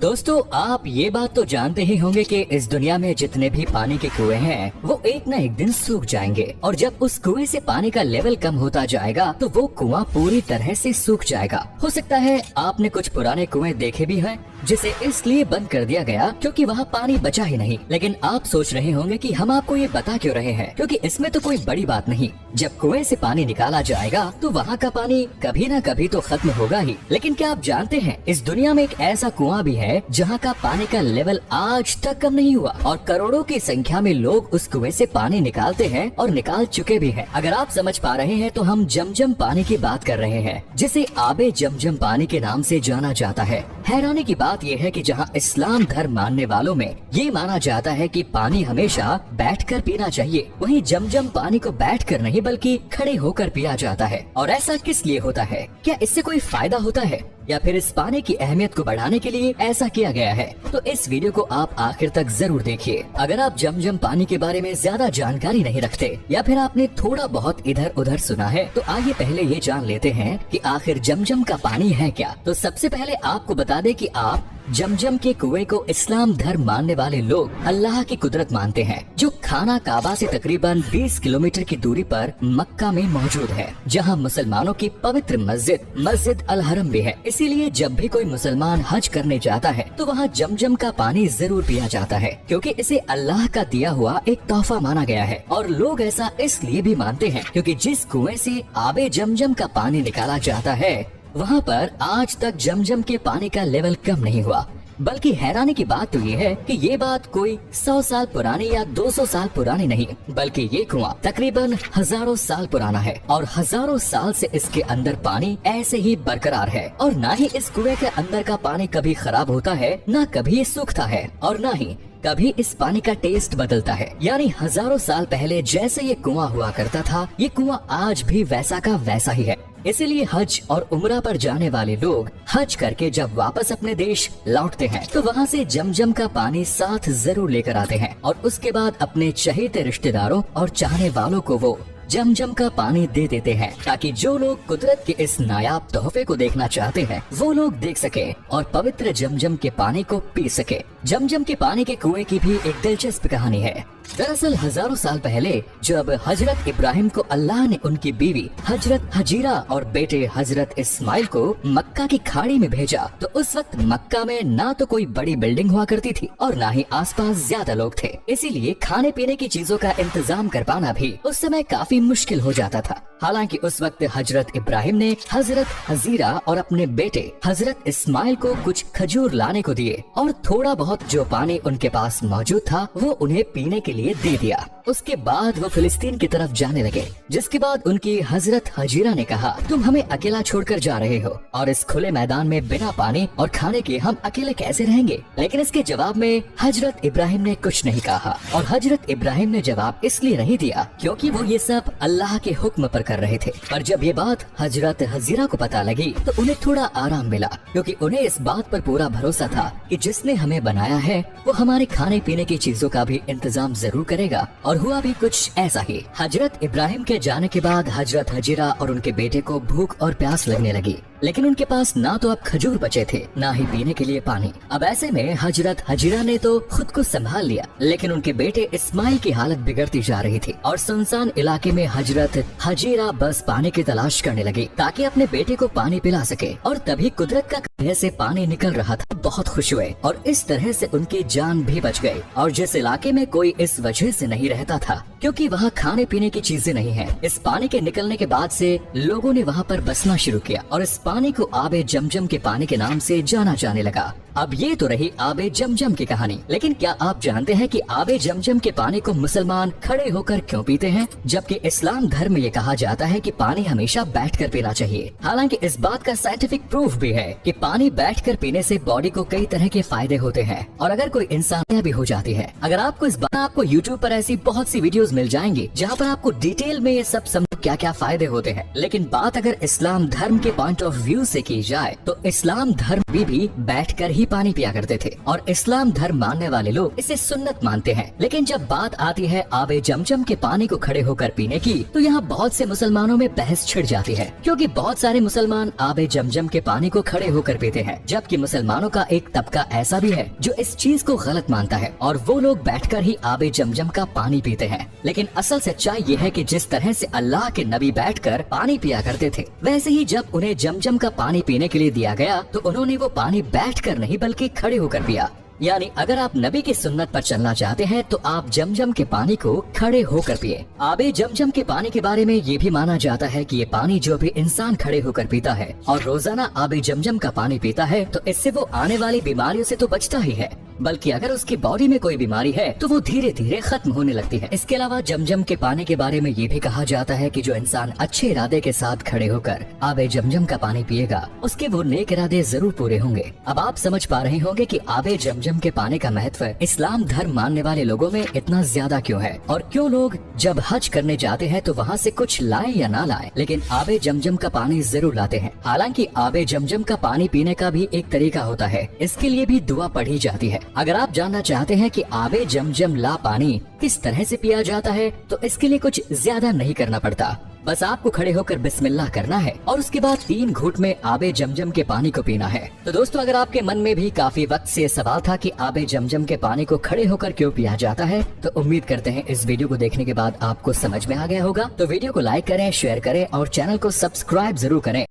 दोस्तों, आप ये बात तो जानते ही होंगे कि इस दुनिया में जितने भी पानी के कुएं हैं वो एक न एक दिन सूख जाएंगे और जब उस कुएं से पानी का लेवल कम होता जाएगा तो वो कुआं पूरी तरह से सूख जाएगा। हो सकता है आपने कुछ पुराने कुएं देखे भी हैं जिसे इसलिए बंद कर दिया गया क्योंकि वहाँ पानी बचा ही नहीं। लेकिन आप सोच रहे होंगे कि हम आपको ये बता क्यों रहे हैं, क्योंकि इसमें तो कोई बड़ी बात नहीं। जब कुएं से पानी निकाला जाएगा तो वहाँ का पानी कभी न कभी तो खत्म होगा ही। लेकिन क्या आप जानते हैं इस दुनिया में एक ऐसा कुआं भी है जहाँ का पानी का लेवल आज तक कम नहीं हुआ और करोड़ों की संख्या में लोग उस कुएं से पानी निकालते हैं और निकाल चुके भी हैं। अगर आप समझ पा रहे हैं तो हम जमजम पानी की बात कर रहे हैं जिसे आबे जमजम पानी के नाम से जाना जाता है। हैरानी की बात यह है कि जहां इस्लाम धर्म मानने वालों में ये माना जाता है कि पानी हमेशा बैठकर पीना चाहिए, वहीं जमजम पानी को बैठकर नहीं बल्कि खड़े होकर पिया जाता है। और ऐसा किस लिए होता है? क्या इससे कोई फायदा होता है या फिर इस पानी की अहमियत को बढ़ाने के लिए ऐसा किया गया है? तो इस वीडियो को आप आखिर तक जरूर देखिए। अगर आप जमजम पानी के बारे में ज्यादा जानकारी नहीं रखते या फिर आपने थोड़ा बहुत इधर उधर सुना है तो आइए पहले ये जान लेते हैं कि आखिर जमजम का पानी है क्या। तो सबसे पहले आपको बता दें कि आप जमजम के कुएं को इस्लाम धर्म मानने वाले लोग अल्लाह की कुदरत मानते हैं, जो खाना काबा से तकरीबन 20 किलोमीटर की दूरी पर मक्का में मौजूद है, जहां मुसलमानों की पवित्र मस्जिद अल हरम भी है। इसीलिए जब भी कोई मुसलमान हज करने जाता है तो वहां जमजम का पानी जरूर पिया जाता है, क्योंकि इसे अल्लाह का दिया हुआ एक तोहफा माना गया है। और लोग ऐसा इसलिए भी मानते हैं क्योंकि जिस कुएं से आबे जमजम का पानी निकाला जाता है वहाँ पर आज तक जमजम के पानी का लेवल कम नहीं हुआ। बल्कि हैरानी की बात तो ये है कि ये बात कोई 100 साल पुरानी या 200 साल पुरानी नहीं, बल्कि ये कुआं तकरीबन हजारों साल पुराना है और हजारों साल से इसके अंदर पानी ऐसे ही बरकरार है। और ना ही इस कुएं के अंदर का पानी कभी खराब होता है, ना कभी सूखता है और ना ही कभी इस पानी का टेस्ट बदलता है। यानी हजारों साल पहले जैसे ये कुआं हुआ करता था, ये कुआं आज भी वैसा का वैसा ही है। इसीलिए हज और उम्रा पर जाने वाले लोग हज करके जब वापस अपने देश लौटते हैं तो वहाँ से जमजम का पानी साथ जरूर लेकर आते हैं और उसके बाद अपने चहेते रिश्तेदारों और चाहने वालों को वो जमजम का पानी दे देते हैं, ताकि जो लोग कुदरत के इस नायाब तोहफे को देखना चाहते हैं वो लोग देख सके और पवित्र जमजम के पानी को पी सके। जमजम के पानी के कुएं की भी एक दिलचस्प कहानी है। दरअसल हजारों साल पहले जब हजरत इब्राहिम को अल्लाह ने उनकी बीवी हजरत हजीरा और बेटे हजरत इस्माइल को मक्का की खाड़ी में भेजा तो उस वक्त मक्का में ना तो कोई बड़ी बिल्डिंग हुआ करती थी और ना ही आसपास ज्यादा लोग थे। इसीलिए खाने पीने की चीजों का इंतजाम कर पाना भी उस समय काफी मुश्किल हो जाता था। हालांकि उस वक्त हजरत इब्राहिम ने हजरत हजीरा और अपने बेटे हजरत इस्माइल को कुछ खजूर लाने को दिए और थोड़ा बहुत जो पानी उनके पास मौजूद था वो उन्हें पीने के लिए दे दिया। उसके बाद वो फिलिस्तीन की तरफ जाने लगे, जिसके बाद उनकी हजरत हजीरा ने कहा, तुम हमें अकेला छोड़कर जा रहे हो और इस खुले मैदान में बिना पानी और खाने के हम अकेले कैसे रहेंगे? लेकिन इसके जवाब में हजरत इब्राहिम ने कुछ नहीं कहा और हजरत इब्राहिम ने जवाब इसलिए नहीं दिया क्योंकि वो ये सब अल्लाह के हुक्म पर कर रहे थे। पर जब ये बात हजरत हजीरा को पता लगी तो उन्हें थोड़ा आराम मिला, क्योंकि उन्हें इस बात पर पूरा भरोसा था कि जिसने हमें बनाया है वो हमारे खाने पीने की चीजों का भी इंतजाम जरूर करेगा। और हुआ भी कुछ ऐसा ही। हजरत इब्राहिम के जाने के बाद हजरत हजीरा और उनके बेटे को भूख और प्यास लगने लगी, लेकिन उनके पास ना तो अब खजूर बचे थे ना ही पीने के लिए पानी। अब ऐसे में हजरत हजीरा ने तो खुद को संभाल लिया, लेकिन उनके बेटे इस्माइल की हालत बिगड़ती जा रही थी और सुनसान इलाके में हजरत हजीरा बस पानी की तलाश करने लगी ताकि अपने बेटे को पानी पिला सके। और तभी कुदरत का कुएं से पानी निकल रहा था। बहुत खुश हुए और इस तरह से उनकी जान भी बच गई। और जिस इलाके में कोई इस वजह से नहीं रहता था क्योंकि वहाँ खाने पीने की चीजें नहीं है, इस पानी के निकलने के बाद से लोगों ने वहाँ पर बसना शुरू किया और इस पानी को आबे जमजम के पानी के नाम से जाना जाने लगा। अब ये तो रही आबे जमजम की कहानी, लेकिन क्या आप जानते हैं कि आबे जमजम के पानी को मुसलमान खड़े होकर क्यों पीते हैं, जबकि इस्लाम धर्म में ये कहा जाता है कि पानी हमेशा बैठकर पीना चाहिए। हालांकि इस बात का साइंटिफिक प्रूफ भी है कि पानी बैठकर पीने से बॉडी को कई तरह के फायदे होते हैं और अगर कोई इंसान भी हो जाती है। अगर आपको इस बात आपको यूट्यूब पर ऐसी बहुत सी वीडियोस मिल जाएंगी जहाँ पर आपको डिटेल में ये सब समझो क्या क्या फायदे होते हैं। लेकिन बात अगर इस्लाम धर्म के पॉइंट ऑफ व्यू से की जाए तो इस्लाम धर्म भी बैठकर ही ही पानी पिया करते थे और इस्लाम धर्म मानने वाले लोग इसे सुन्नत मानते हैं। लेकिन जब बात आती है आबे जमजम के पानी को खड़े होकर पीने की, तो यहाँ बहुत से मुसलमानों में बहस छिड़ जाती है, क्योंकि बहुत सारे मुसलमान आबे जमजम के पानी को खड़े होकर पीते हैं, जबकि मुसलमानों का एक तबका ऐसा भी है जो इस चीज को गलत मानता है और वो लोग बैठकर ही आबे जमजम का पानी पीते हैं। लेकिन असल सच्चाई ये है कि जिस तरह से अल्लाह के नबी बैठकर पानी पिया करते थे, वैसे ही जब उन्हें जमजम का पानी पीने के लिए दिया गया तो उन्होंने वो पानी बैठकर नहीं बल्कि खड़े होकर पिया। यानी अगर आप नबी की सुन्नत पर चलना चाहते हैं तो आप जमजम के पानी को खड़े होकर पिए। आबे जमजम के पानी के बारे में ये भी माना जाता है कि ये पानी जो भी इंसान खड़े होकर पीता है और रोजाना आबे जमजम का पानी पीता है तो इससे वो आने वाली बीमारियों से तो बचता ही है, बल्कि अगर उसकी बॉडी में कोई बीमारी है तो वो धीरे धीरे खत्म होने लगती है। इसके अलावा जमजम के पानी के बारे में ये भी कहा जाता है कि जो इंसान अच्छे इरादे के साथ खड़े होकर आबे जमजम का पानी पिएगा, उसके वो नेक इरादे जरूर पूरे होंगे। अब आप समझ पा रहे होंगे कि आबे जमजम के पानी का महत्व इस्लाम धर्म मानने वाले लोगों में इतना ज्यादा क्यों है और क्यों लोग जब हज करने जाते हैं तो वहाँ से कुछ लाए या ना लाए, लेकिन आबे जमजम का पानी जरूर लाते हैं। हालांकि आबे जमजम का पानी पीने का भी एक तरीका होता है, इसके लिए भी दुआ पढ़ी जाती है। अगर आप जानना चाहते हैं कि आबे जमजम ला पानी किस तरह से पिया जाता है तो इसके लिए कुछ ज्यादा नहीं करना पड़ता, बस आपको खड़े होकर बिस्मिल्लाह करना है और उसके बाद 3 घूंट में आबे जमजम के पानी को पीना है। तो दोस्तों, अगर आपके मन में भी काफी वक्त से सवाल था कि आबे जमजम के पानी को खड़े होकर क्यों पिया जाता है, तो उम्मीद करते हैं इस वीडियो को देखने के बाद आपको समझ में आ गया होगा। तो वीडियो को लाइक करें, शेयर करें और चैनल को सब्सक्राइब जरूर करें।